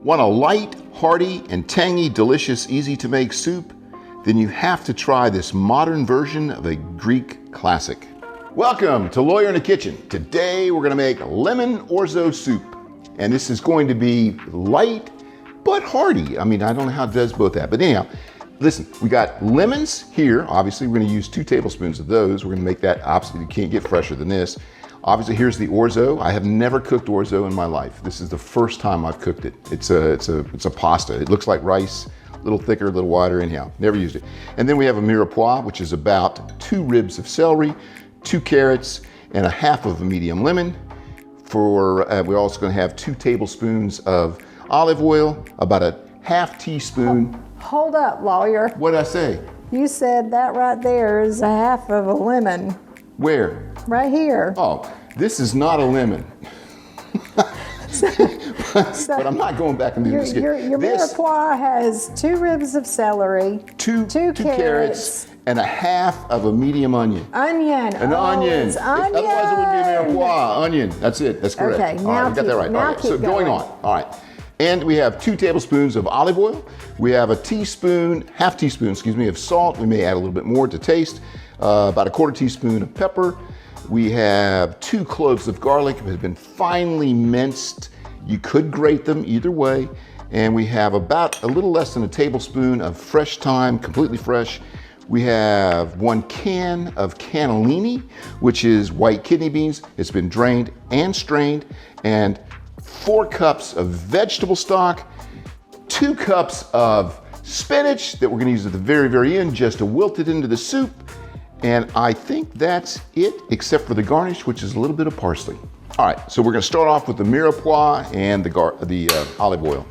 Want a light, hearty, and tangy, delicious, easy to make soup? Then you have to try this modern version of a Greek classic. Welcome to Lawyer in the Kitchen. Today we're gonna make lemon orzo soup. And this is going to be light, but hearty. I mean, I don't know how it does both that, but anyhow, listen, we got lemons here. Obviously, we're gonna use 2 tablespoons of those. We're gonna make that, obviously, you can't get fresher than this. Obviously, here's the orzo. I have never cooked orzo in my life. This is the first time I've cooked it. It's a pasta. It looks like rice, a little thicker, a little wider, anyhow. Never used it. And then we have a mirepoix, which is about 2 ribs of celery, 2 carrots, and a half of a medium lemon. We're also gonna have 2 tablespoons of olive oil, about a half teaspoon. Hold up, lawyer. What did I say? You said that right there is a half of a lemon. Where? Right here. Oh, this is not a lemon. But I'm not going back and doing this again. Your mirepoix has 2 ribs of celery, two carrots, and a half of a medium onion. Onion. An onion. It's onion. Otherwise it wouldn't be a mirepoix. Onion. That's it. That's correct. Okay, All right, we got that right. All right. So going on. All right. And we have 2 tablespoons of olive oil. We have a half teaspoon, of salt. We may add a little bit more to taste. About a 1/4 teaspoon of pepper. We have 2 cloves of garlic that have been finely minced. You could grate them either way. And we have about a little less than a tablespoon of fresh thyme, completely fresh. We have 1 can of cannellini, which is white kidney beans. It's been drained and strained. And 4 cups of vegetable stock, 2 cups of spinach that we're gonna use at the very, very end just to wilt it into the soup. And I think that's it, except for the garnish, which is a little bit of parsley. All right, so we're gonna start off with the mirepoix and the olive oil.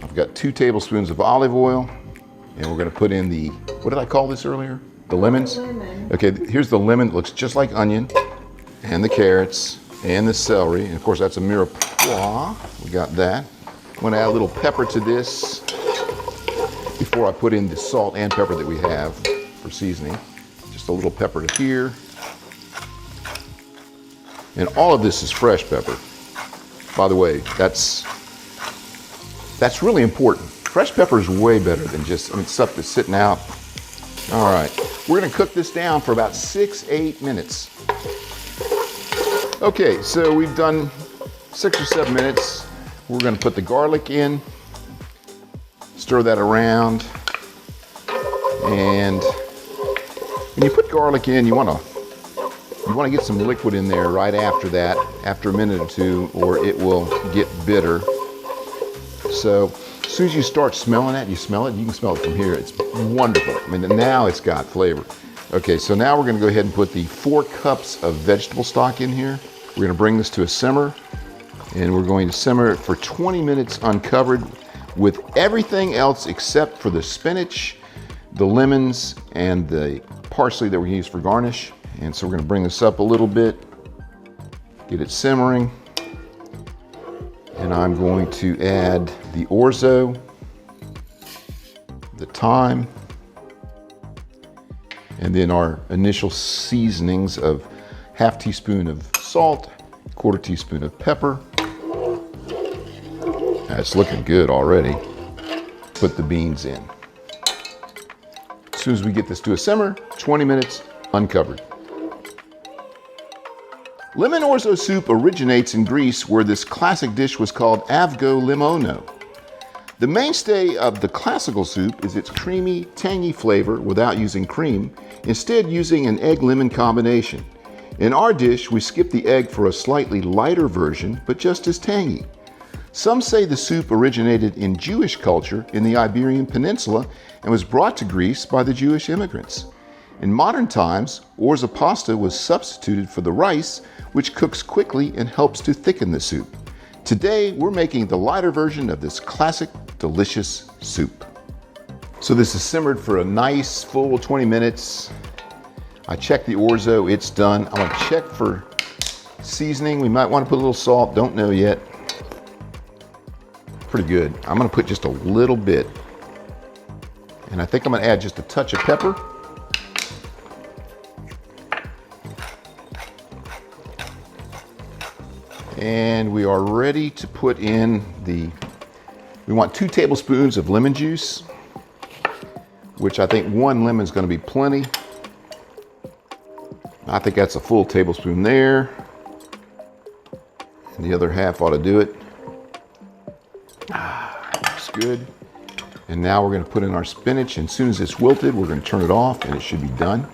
I've got 2 tablespoons of olive oil, and we're gonna put in the, what did I call this earlier? The lemons? Lemon. Okay, here's the lemon, it looks just like onion, and the carrots, and the celery, and of course that's a mirepoix. We got that. I'm gonna add a little pepper to this before I put in the salt and pepper that we have for seasoning. Just a little pepper to here. And all of this is fresh pepper. By the way, that's really important. Fresh pepper is way better than just stuff that's sitting out. All right, we're gonna cook this down for about 6-8 minutes. Okay, so we've done 6 or 7 minutes. We're gonna put the garlic in, stir that around, and when you put garlic in, you wanna get some liquid in there right after that, after a minute or 2, or it will get bitter. So as soon as you start smelling it, you can smell it from here. It's wonderful. I mean, now it's got flavor. Okay, so now we're gonna go ahead and put the 4 cups of vegetable stock in here. We're gonna bring this to a simmer, and we're going to simmer it for 20 minutes uncovered with everything else except for the spinach, the lemons, and the parsley that we're gonna use for garnish. And so we're gonna bring this up a little bit, get it simmering, and I'm going to add the orzo, the thyme, and then our initial seasonings of half teaspoon of salt, 1/4 teaspoon of pepper. That's looking good already. Put the beans in. As soon as we get this to a simmer, 20 minutes uncovered. Lemon orzo soup originates in Greece, where this classic dish was called avgo limono. The mainstay of the classical soup is its creamy, tangy flavor without using cream, instead using an egg-lemon combination. In our dish, we skip the egg for a slightly lighter version, but just as tangy. Some say the soup originated in Jewish culture in the Iberian Peninsula and was brought to Greece by the Jewish immigrants. In modern times, orzo pasta was substituted for the rice, which cooks quickly and helps to thicken the soup. Today, we're making the lighter version of this classic, delicious soup. So this is simmered for a nice full 20 minutes. I checked the orzo, it's done. I'm gonna check for seasoning. We might want to put a little salt, don't know yet. Pretty good. I'm gonna put just a little bit. And I think I'm gonna add just a touch of pepper. And we are ready to put in the We want 2 tablespoons of lemon juice, which I think 1 lemon is going to be plenty. I think that's a full tablespoon there. And the other half ought to do it. Looks good. And now we're going to put in our spinach. And as soon as it's wilted, we're going to turn it off and it should be done.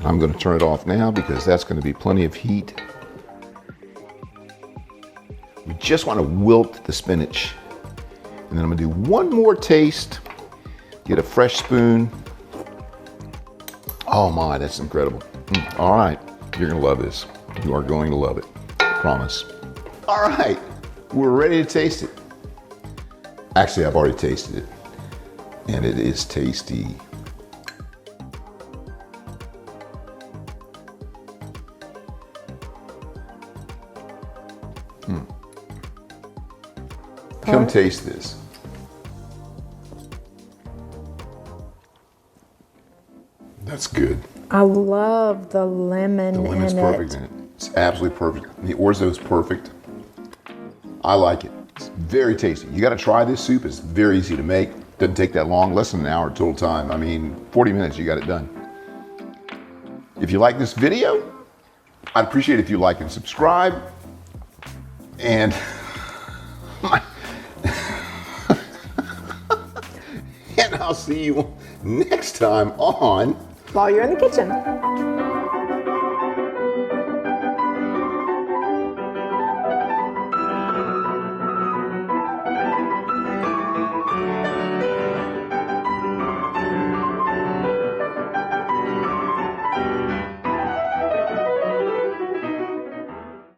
I'm going to turn it off now because that's going to be plenty of heat. We just want to wilt the spinach. And then I'm going to do one more taste. Get a fresh spoon. Oh my, that's incredible. All right, you're going to love this. You are going to love it. Promise. All right, we're ready to taste it. Actually, I've already tasted it. And it is tasty. Come taste this. That's good. I love the lemon The lemon's in perfect it. in it. It's absolutely perfect. The orzo is perfect. I like it. It's very tasty. You got to try this soup. It's very easy to make. Doesn't take that long. Less than an hour total time. I mean, 40 minutes, you got it done. If you like this video, I'd appreciate it if you like and subscribe. And and I'll see you next time on While you're in the kitchen.